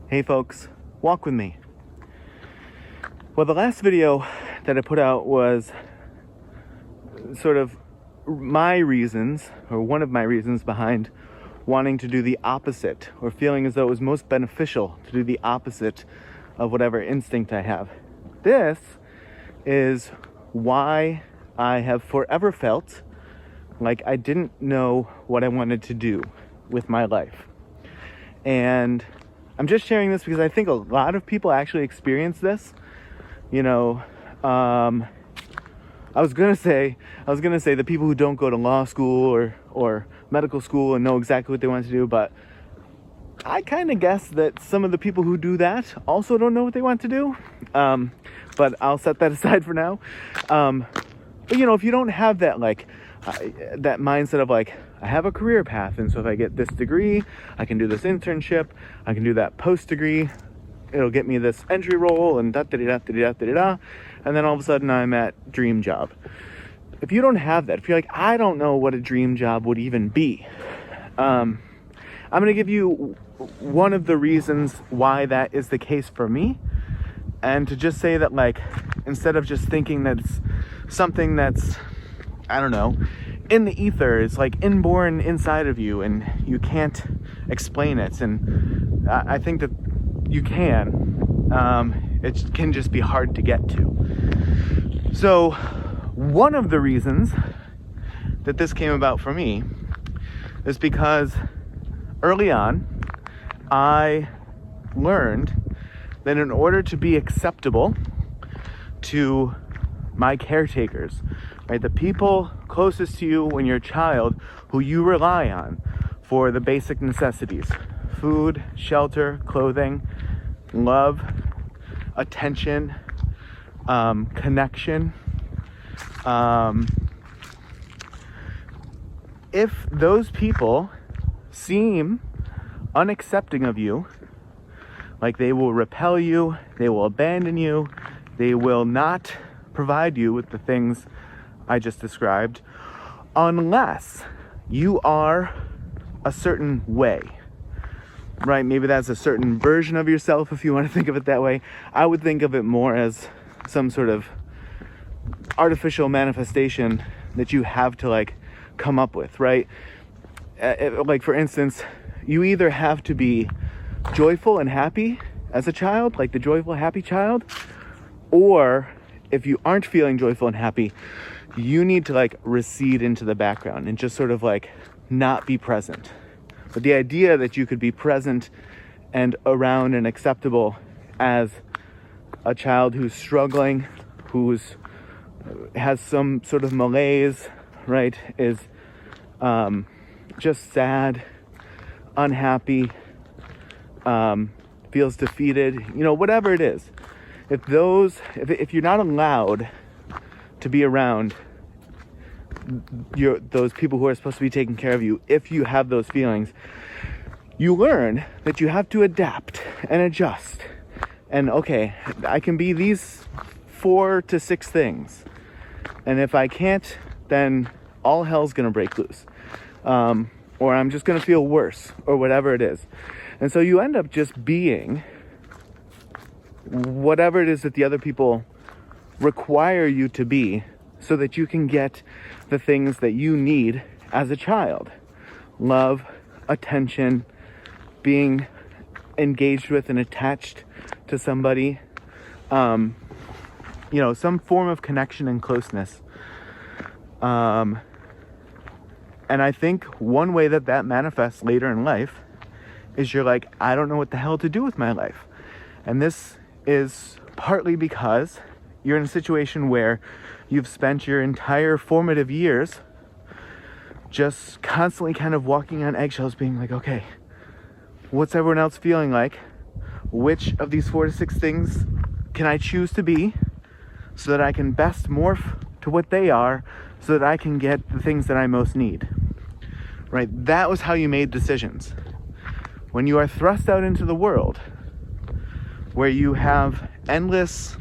Hey folks, walk with me. Well, the last video that I put out was sort of my reasons, or one of my reasons behind wanting to do the opposite, or feeling as though it was most beneficial to do the opposite of whatever instinct I have. This is why I have forever felt like I didn't know what I wanted to do with my life. And I'm just sharing this because I think a lot of people actually experience this. You know, I was gonna say the people who don't go to law school or medical school and know exactly what they want to do, but I kind of guess that some of the people who do that also don't know what they want to do. But I'll set that aside for now. But you know, if you don't have that that mindset of like, I have a career path, and so if I get this degree, I can do this internship, I can do that post degree, it'll get me this entry role, and and then all of a sudden I'm at dream job. If you don't have that, if you're like, I don't know what a dream job would even be, I'm going to give you one of the reasons why that is the case for me, and to just say that, like, instead of just thinking that it's something that's, I don't know, in the ether, it's like inborn inside of you and you can't explain it. And I think that you can. It can just be hard to get to. So one of the reasons that this came about for me is because early on I learned that in order to be acceptable to my caretakers, right, the people closest to you when you're a child, who you rely on for the basic necessities, food, shelter, clothing, love, attention, connection, if those people seem unaccepting of you, like they will repel you, they will abandon you, they will not provide you with the things I just described, unless you are a certain way, right? Maybe that's a certain version of yourself, if you want to think of it that way. I would think of it more as some sort of artificial manifestation that you have to like come up with, right? Like, for instance, you either have to be joyful and happy as a child, like the joyful, happy child, or if you aren't feeling joyful and happy, you need to like recede into the background and just sort of like not be present. But the idea that you could be present and around and acceptable as a child who's struggling, has some sort of malaise, right, is just sad, unhappy, feels defeated, you know, whatever it is. If you're not allowed to be around those people who are supposed to be taking care of you, if you have those feelings, you learn that you have to adapt and adjust. And okay, I can be these 4 to 6 things, and if I can't, then all hell's gonna break loose, or I'm just gonna feel worse, or whatever it is. And so you end up just being whatever it is that the other people require you to be, so that you can get the things that you need as a child: love, attention, being engaged with and attached to somebody, you know, some form of connection and closeness. And I think one way that manifests later in life is you're like, I don't know what the hell to do with my life. And this is partly because you're in a situation where you've spent your entire formative years just constantly kind of walking on eggshells, being like, okay, what's everyone else feeling like? Which of these 4 to 6 things can I choose to be so that I can best morph to what they are, so that I can get the things that I most need, right? That was how you made decisions. When you are thrust out into the world, where you have endless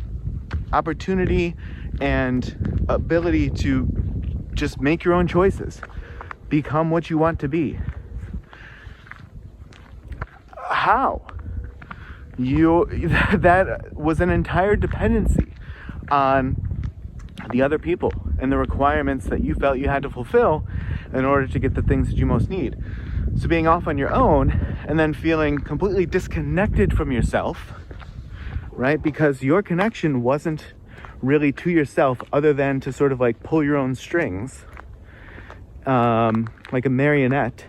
opportunity and ability to just make your own choices, become what you want to be. How? that was an entire dependency on the other people and the requirements that you felt you had to fulfill in order to get the things that you most need. So being off on your own and then feeling completely disconnected from yourself, right? Because your connection wasn't really to yourself other than to sort of like pull your own strings, like a marionette,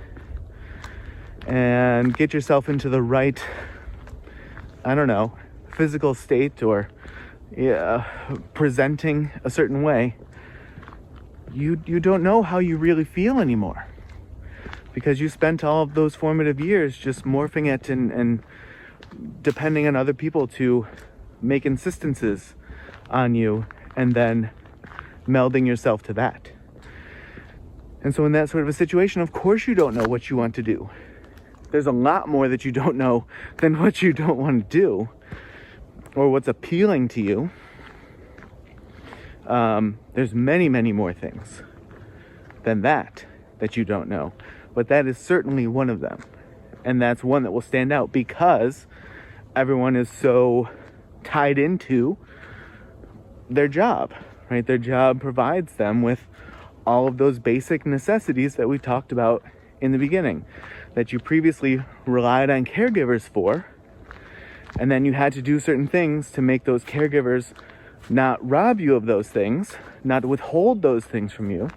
and get yourself into the right, I don't know, physical state or presenting a certain way. You don't know how you really feel anymore, because you spent all of those formative years just morphing it and depending on other people to make insistences on you and then melding yourself to that. And so in that sort of a situation, of course you don't know what you want to do. There's a lot more that you don't know than what you don't want to do or what's appealing to you. There's many, many more things than that you don't know. But that is certainly one of them. And that's one that will stand out because everyone is so tied into their job, right? Their job provides them with all of those basic necessities that we talked about in the beginning, that you previously relied on caregivers for, and then you had to do certain things to make those caregivers not rob you of those things, not withhold those things from you.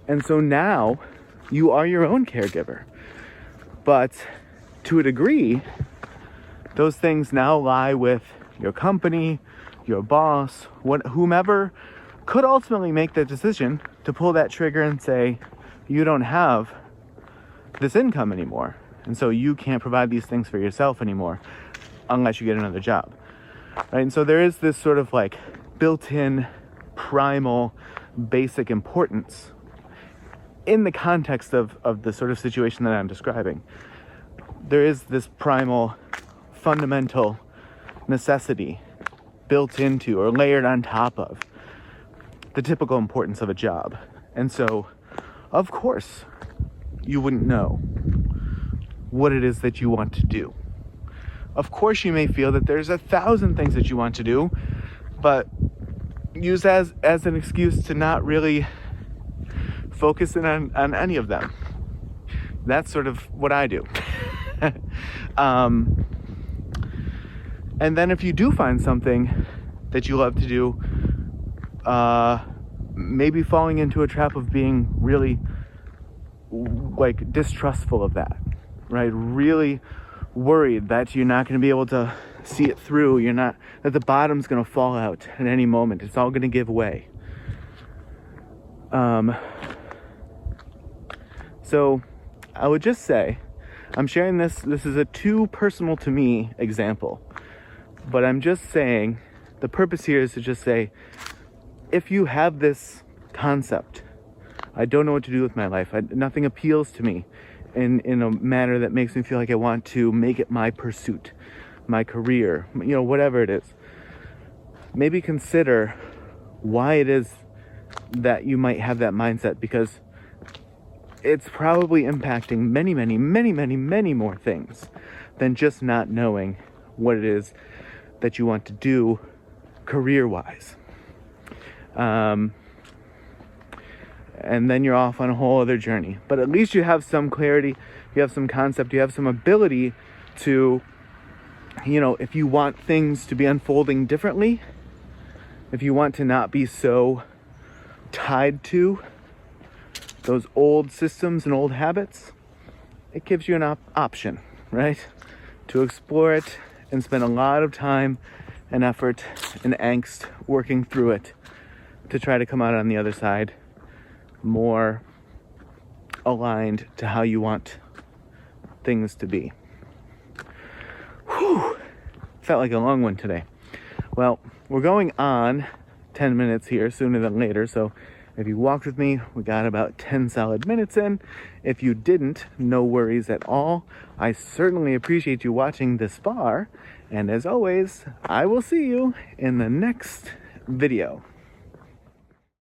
And so now you are your own caregiver. But to a degree, those things now lie with your company, your boss, whomever could ultimately make the decision to pull that trigger and say, you don't have this income anymore, and so you can't provide these things for yourself anymore unless you get another job, right? And so there is this sort of like built-in primal basic importance in the context of the sort of situation that I'm describing. There is this primal fundamental necessity built into or layered on top of the typical importance of a job. And so, of course, you wouldn't know what it is that you want to do. Of course, you may feel that there's 1,000 things that you want to do, but use as an excuse to not really focus in on any of them. That's sort of what I do. And then if you do find something that you love to do, maybe falling into a trap of being really like distrustful of that, right? Really worried that you're not going to be able to see it through. That the bottom's going to fall out at any moment. It's all going to give way. So I would just say, I'm sharing this is a too personal to me example, but I'm just saying, the purpose here is to just say, if you have this concept, I don't know what to do with my life, nothing appeals to me in a manner that makes me feel like I want to make it my pursuit, my career, whatever it is, maybe consider why it is that you might have that mindset, because it's probably impacting many, many, many, many, many more things than just not knowing what it is that you want to do career-wise. And then you're off on a whole other journey. But at least you have some clarity, you have some concept, you have some ability to, if you want things to be unfolding differently, if you want to not be so tied to those old systems and old habits, it gives you an option, right? To explore it and spend a lot of time and effort and angst working through it to try to come out on the other side more aligned to how you want things to be. Whew! Felt like a long one today. Well, we're going on 10 minutes here sooner than later, so if you walked with me, we got about 10 solid minutes in. If you didn't, no worries at all. I certainly appreciate you watching this far, and as always, I will see you in the next video.